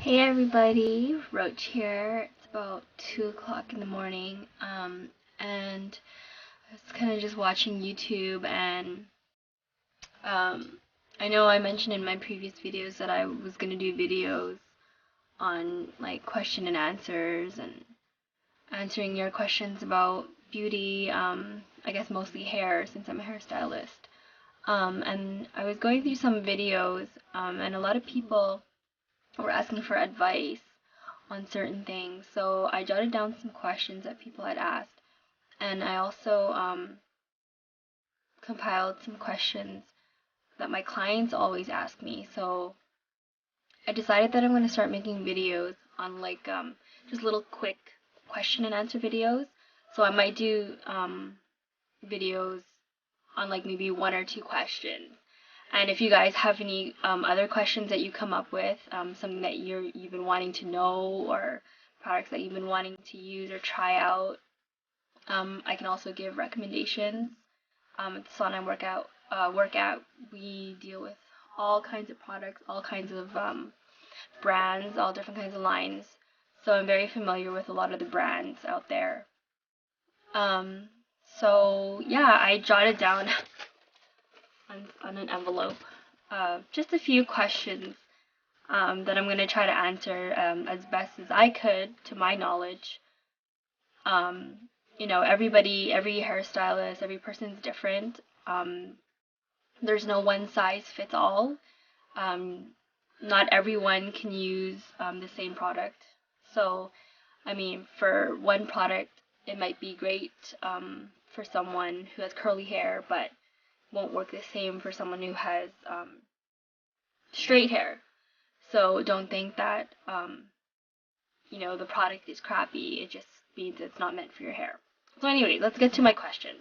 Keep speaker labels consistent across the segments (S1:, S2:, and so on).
S1: Hey everybody, Roach here. It's about 2 o'clock in the morning, and I was kind of just watching YouTube, and um, I know I mentioned in my previous videos that I was gonna do videos on like question and answers and answering your questions about beauty, I guess mostly hair since I'm a hairstylist. And I was going through some videos, and a lot of people were asking for advice on certain things. So I jotted down some questions that people had asked, and I also compiled some questions that my clients always ask me. So I decided that I'm going to start making videos on like just little quick question and answer videos. So I might do videos on like maybe one or two questions. And if you guys have any other questions that you come up with, something that you've been wanting to know, or products that you've been wanting to use or try out, I can also give recommendations. At the salon I work at, we deal with all kinds of products, all kinds of brands, all different kinds of lines. So I'm very familiar with a lot of the brands out there. Um, so yeah, I jotted down on an envelope just a few questions that I'm going to try to answer as best as I could to my knowledge. Um, every hairstylist, every person's different. There's no one size fits all. Um, Not everyone can use the same product. So, I mean, for one product, it might be great for someone who has curly hair, but won't work the same for someone who has straight hair. So don't think that the product is crappy. It just means it's not meant for your hair. So anyway, let's get to my questions.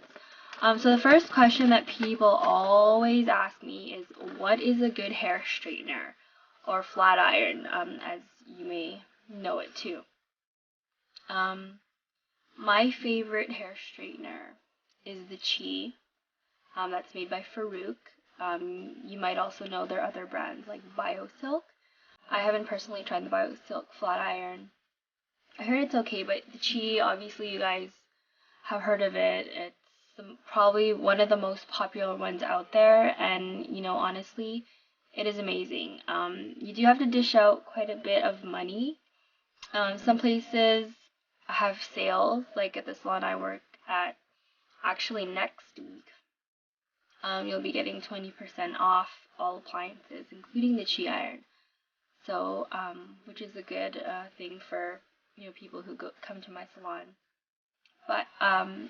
S1: So the first question that people always ask me is, what is a good hair straightener or flat iron, as you may know it too. Um, my favorite hair straightener is the Chi. That's made by Farouk. You might also know their other brands like BioSilk. I haven't personally tried the BioSilk flat iron. I heard it's okay, but the Chi, obviously, you guys have heard of it. It's probably one of the most popular ones out there, and honestly, it is amazing. You do have to dish out quite a bit of money. Some places have sales, like at the salon I work at. Actually, next week, you'll be getting 20% off all appliances, including the Chi iron. So, which is a good thing for people who come to my salon. But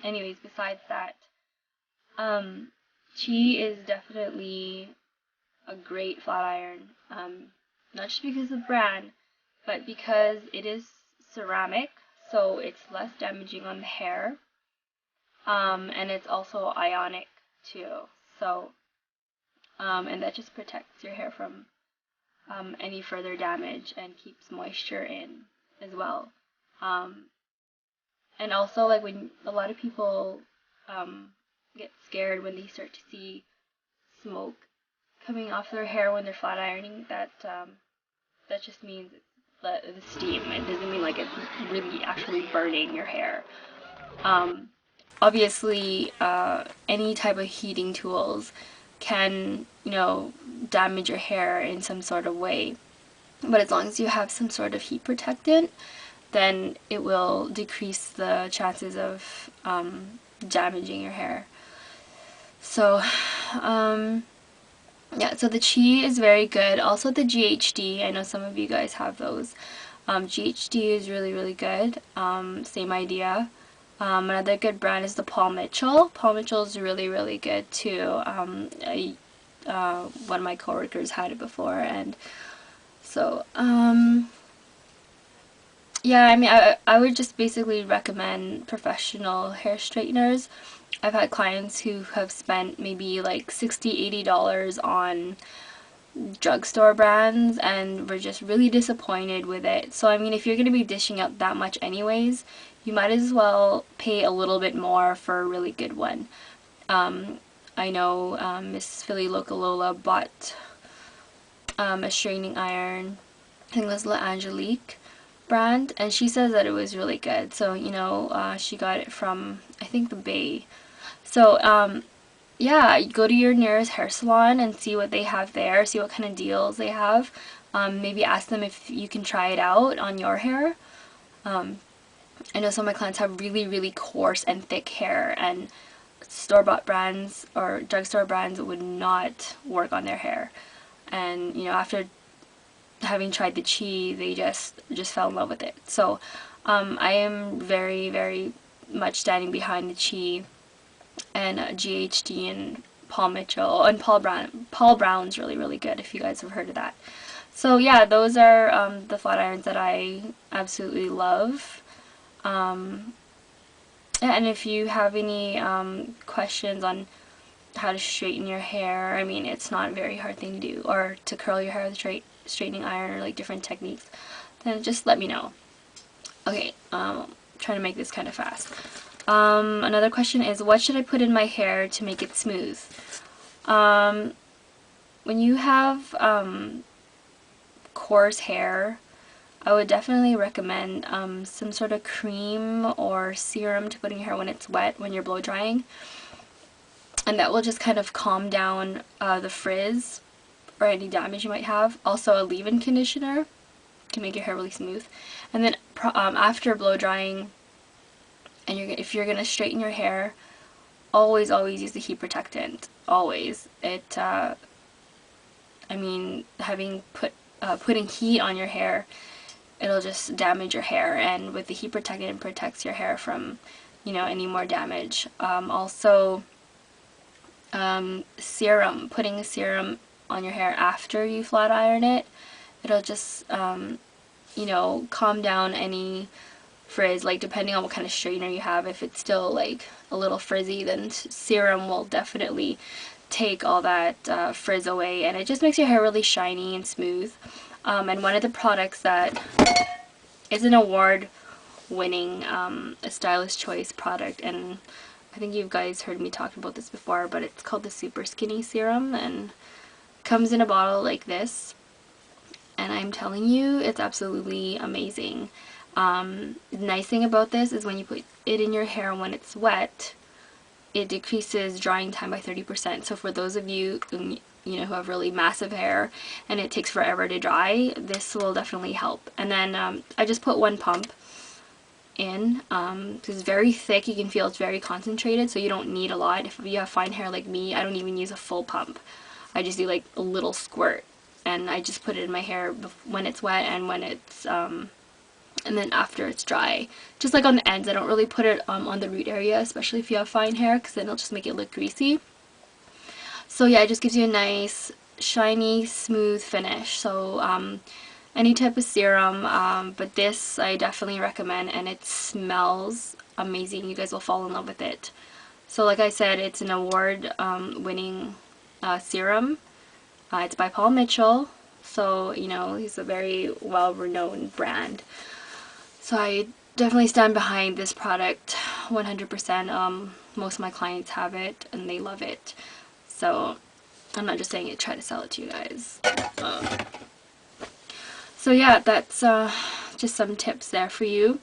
S1: anyways, besides that, Chi is definitely a great flat iron. Not just because of the brand, but because it is ceramic, so it's less damaging on the hair. And it's also ionic too. So, and that just protects your hair from any further damage and keeps moisture in as well. Um, and also, like when a lot of people get scared when they start to see smoke coming off their hair when they're flat ironing, that just means the steam. It doesn't mean like it's really actually burning your hair. Um, Obviously, any type of heating tools can, damage your hair in some sort of way. But as long as you have some sort of heat protectant, then it will decrease the chances of damaging your hair. So, yeah, so the Chi is very good. Also the GHD, I know some of you guys have those. GHD is really, really good. Same idea. Another good brand is the Paul Mitchell. Paul Mitchell is really, really good too. One of my coworkers had it before, and so yeah, I mean, I would just basically recommend professional hair straighteners. I've had clients who have spent maybe like $60, $80 on drugstore brands and were just really disappointed with it. So I mean, if you're going to be dishing out that much anyways, you might as well pay a little bit more for a really good one. I know Miss Philly Localola bought a straightening iron I think it was La Angelique brand, and she says that it was really good. So, you know, she got it from, I think, the Bay. So, yeah, go to your nearest hair salon and see what they have there, see what kind of deals they have. Maybe ask them if you can try it out on your hair. I know some of my clients have really, really coarse and thick hair, and store-bought brands or drugstore brands would not work on their hair. And, you know, after having tried the Chi, they just fell in love with it. So I am very, very much standing behind the Chi and GHD and Paul Mitchell and Paul Brown. Paul Brown's really, really good if you guys have heard of that. So yeah, those are the flat irons that I absolutely love. Yeah, and if you have any questions on how to straighten your hair, I mean, it's not a very hard thing to do, or to curl your hair with a straightening iron, or like different techniques, then just let me know. Okay, trying to make this kind of fast. Another question is, what should I put in my hair to make it smooth? When you have coarse hair, I would definitely recommend some sort of cream or serum to put in your hair when it's wet, when you're blow drying. And that will just kind of calm down the frizz or any damage you might have. Also, a leave-in conditioner can make your hair really smooth. And then after blow drying, and if you're gonna straighten your hair, always use the heat protectant. Always. I mean, putting heat on your hair, it'll just damage your hair, and with the heat protectant, it protects your hair from, you know, any more damage. Also, serum, putting a serum on your hair after you flat iron it, it'll just, you know, calm down any frizz, like depending on what kind of straightener you have. If it's still like a little frizzy, then serum will definitely take all that frizz away, and it just makes your hair really shiny and smooth. And one of the products that is an award-winning a Stylist Choice product, and I think you guys heard me talk about this before, but it's called the Super Skinny Serum, and comes in a bottle like this, and I'm telling you, it's absolutely amazing. The nice thing about this is when you put it in your hair when it's wet, it decreases drying time by 30%. So for those of you who have really massive hair and it takes forever to dry, this will definitely help. And then I just put one pump in, because it's very thick. You can feel it's very concentrated, so you don't need a lot. If you have fine hair like me, I don't even use a full pump. I just do like a little squirt, and I just put it in my hair when it's wet and when it's and then after it's dry, just like on the ends. I don't really put it on the root area, especially if you have fine hair, because then it'll just make it look greasy. So yeah, it just gives you a nice shiny smooth finish. So any type of serum, but this I definitely recommend, and it smells amazing. You guys will fall in love with it. So like I said, it's an award winning serum. It's by Paul Mitchell, so you know, he's a very well-renowned brand. So I definitely stand behind this product 100%. Most of my clients have it and they love it. So I'm not just saying it, try to sell it to you guys. So yeah, that's just some tips there for you.